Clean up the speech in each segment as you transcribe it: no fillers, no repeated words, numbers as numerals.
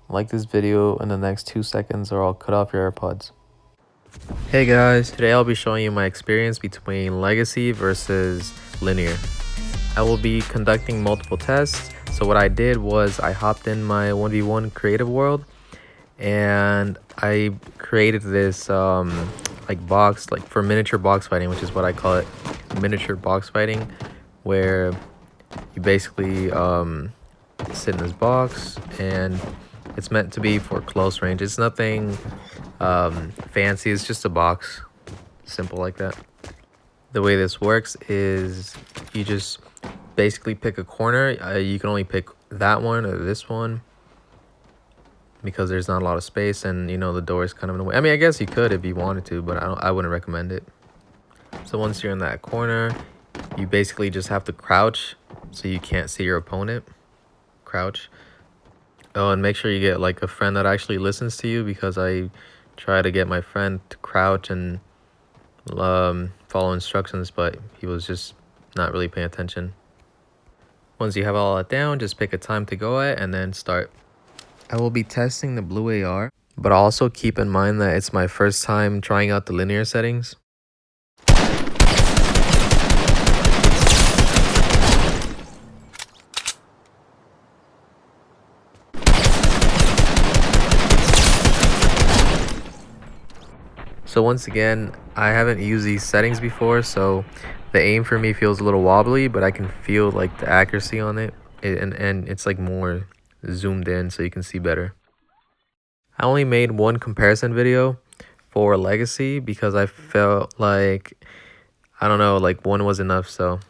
Like this video in the next 2 seconds or I'll cut off your AirPods. Hey guys, today I'll be showing you my experience between legacy versus linear. I will be conducting multiple tests. So what I did was I hopped in my 1v1 creative world and I created this box, like for miniature box fighting, which is what I call it, miniature box fighting, where you basically sit in this box and it's meant to be for close range. It's nothing fancy, it's just a box, simple like that. The way this works is you just basically pick a corner. You can only pick that one or this one because there's not a lot of space, and you know the door is kind of in the way. I mean, I guess you could if you wanted to, but I wouldn't recommend it. So once you're in that corner, you basically just have to crouch so you can't see your opponent. Crouch. Oh, and make sure you get like a friend that actually listens to you, because I try to get my friend to crouch and follow instructions, but he was just not really paying attention. Once you have all that down, just pick a time to go at and then start. I will be testing the blue AR, but also keep in mind that it's my first time trying out the linear settings. So once again, I haven't used these settings before, so the aim for me feels a little wobbly, but I can feel like the accuracy on it, and it's like more zoomed in so you can see better. I only made one comparison video for legacy because I felt like, I don't know, like one was enough. So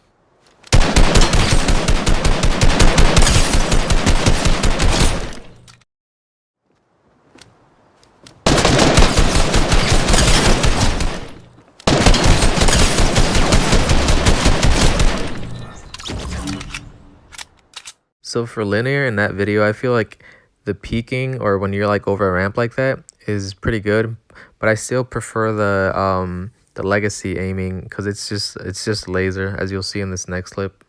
for linear in that video, I feel like the peaking, or when you're like over a ramp like that, is pretty good, but I still prefer the legacy aiming because it's just laser, as you'll see in this next clip.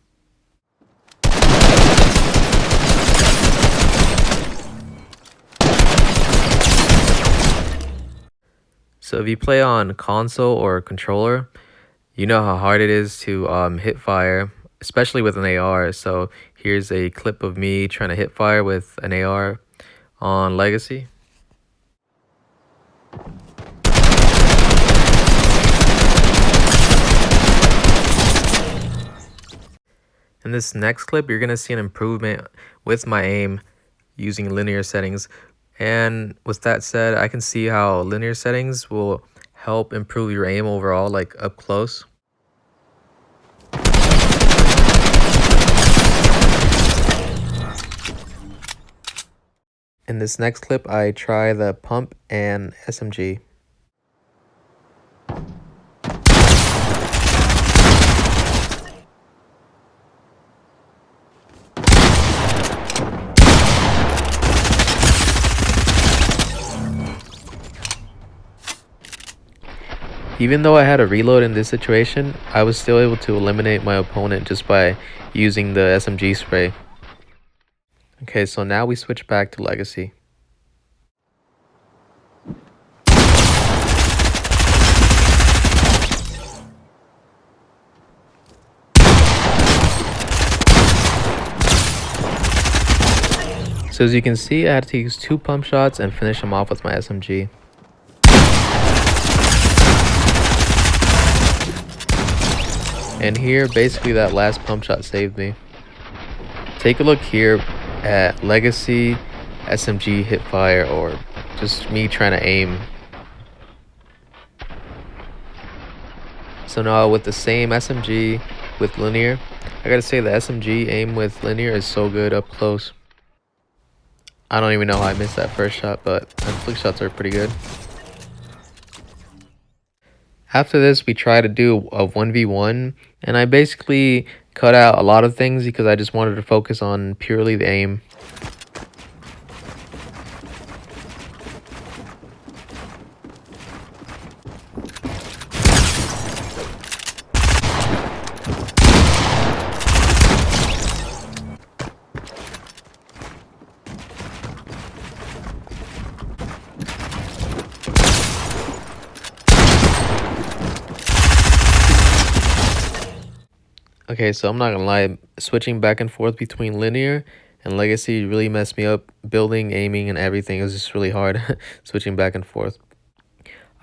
So if you play on console or controller, you know how hard it is to hit fire, especially with an AR. So here's a clip of me trying to hit fire with an AR on legacy. In this next clip, you're going to see an improvement with my aim using linear settings. And with that said, I can see how linear settings will help improve your aim overall, like up close. In this next clip, I try the pump and SMG. Even though I had a reload in this situation, I was still able to eliminate my opponent just by using the SMG spray. Okay, so now we switch back to legacy. So as you can see, I had to use 2 pump shots and finish them off with my SMG. And here, basically that last pump shot saved me. Take a look here at legacy, SMG hip fire, or just me trying to aim. So now with the same SMG with linear, I gotta say the SMG aim with linear is so good up close. I don't even know how I missed that first shot, but the flick shots are pretty good. After this, we try to do a 1v1, and I basically cut out a lot of things because I just wanted to focus on purely the aim. Okay, so I'm not gonna lie, switching back and forth between linear and legacy really messed me up. Building, aiming, and everything is just really hard switching back and forth.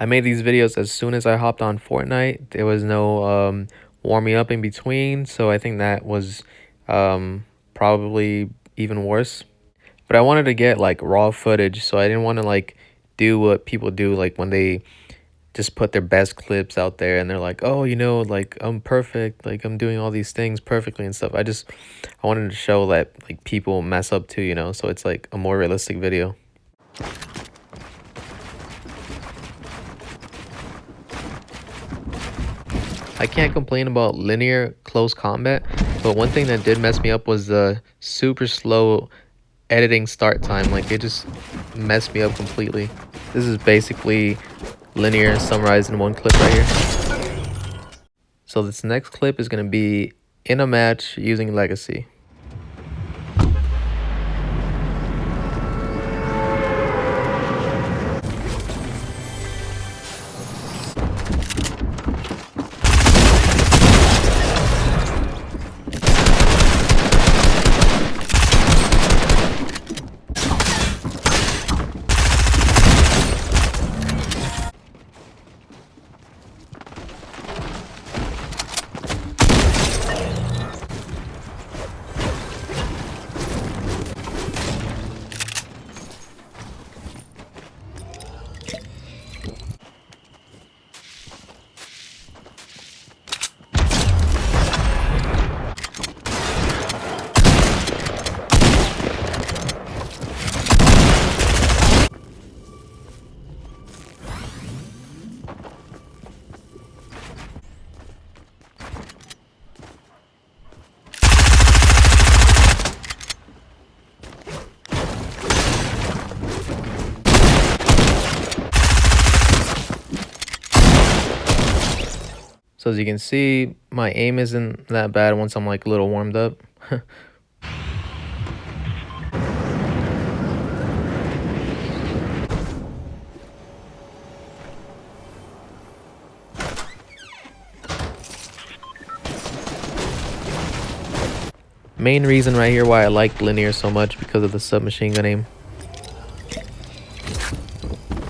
I made these videos as soon as I hopped on Fortnite. There was no warming up in between, so I think that was probably even worse. But I wanted to get like raw footage, so I didn't want to like do what people do, like when they just put their best clips out there and they're like, oh, you know, like I'm perfect, like I'm doing all these things perfectly and stuff. I wanted to show that like people mess up too, you know, so it's like a more realistic video. I can't complain about linear close combat, but one thing that did mess me up was the super slow editing start time. Like it just messed me up completely. This is basically linear summarized in one clip right here. So this next clip is going to be in a match using legacy. So as you can see, my aim isn't that bad once I'm like a little warmed up. Main reason right here why I like linear so much, because of the submachine gun aim.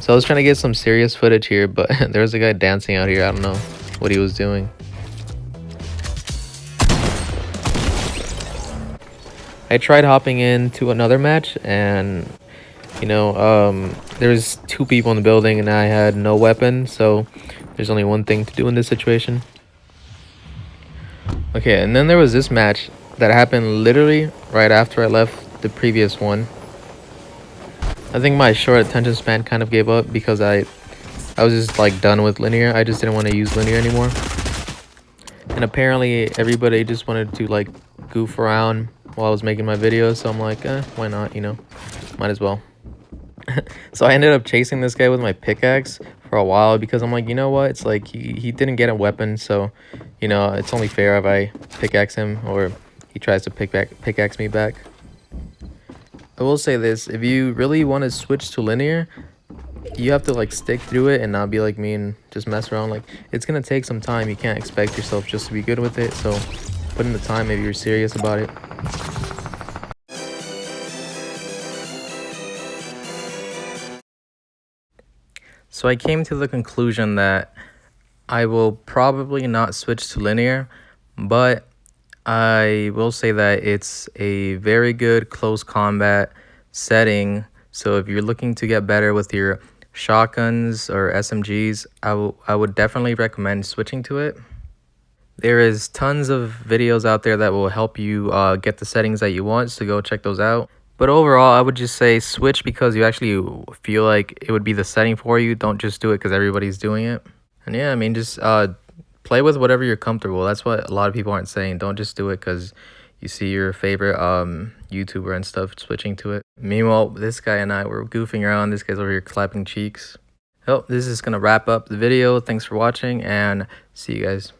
So I was trying to get some serious footage here, but there was a guy dancing out here. I don't know what he was doing. I tried hopping into another match and you know, there's two people in the building and I had no weapon, so there's only one thing to do in this situation. Okay, and then there was this match that happened literally right after I left the previous one. I think my short attention span kind of gave up because I was just like done with linear. I just didn't want to use linear anymore. And apparently everybody just wanted to like goof around while I was making my videos, so I'm like, why not, you know, might as well. So I ended up chasing this guy with my pickaxe for a while because I'm like, you know what, it's like he didn't get a weapon, so you know it's only fair if I pickaxe him or he tries to pickaxe me back. I will say this, if you really want to switch to linear, you have to like stick through it and not be like me and just mess around. Like it's gonna take some time. You can't expect yourself just to be good with it, so put in the time if you're serious about it. So I came to the conclusion that I will probably not switch to linear, but I will say that it's a very good close combat setting. So if you're looking to get better with your shotguns or SMGs, I would definitely recommend switching to it. There is tons of videos out there that will help you get the settings that you want, so go check those out. But overall, I would just say switch because you actually feel like it would be the setting for you. Don't just do it because everybody's doing it. And yeah, I mean, just play with whatever you're comfortable. That's what a lot of people aren't saying. Don't just do it because you see your favorite YouTuber and stuff switching to it. Meanwhile, this guy and I were goofing around. This guy's over here clapping cheeks. Well, this is going to wrap up the video. Thanks for watching and see you guys.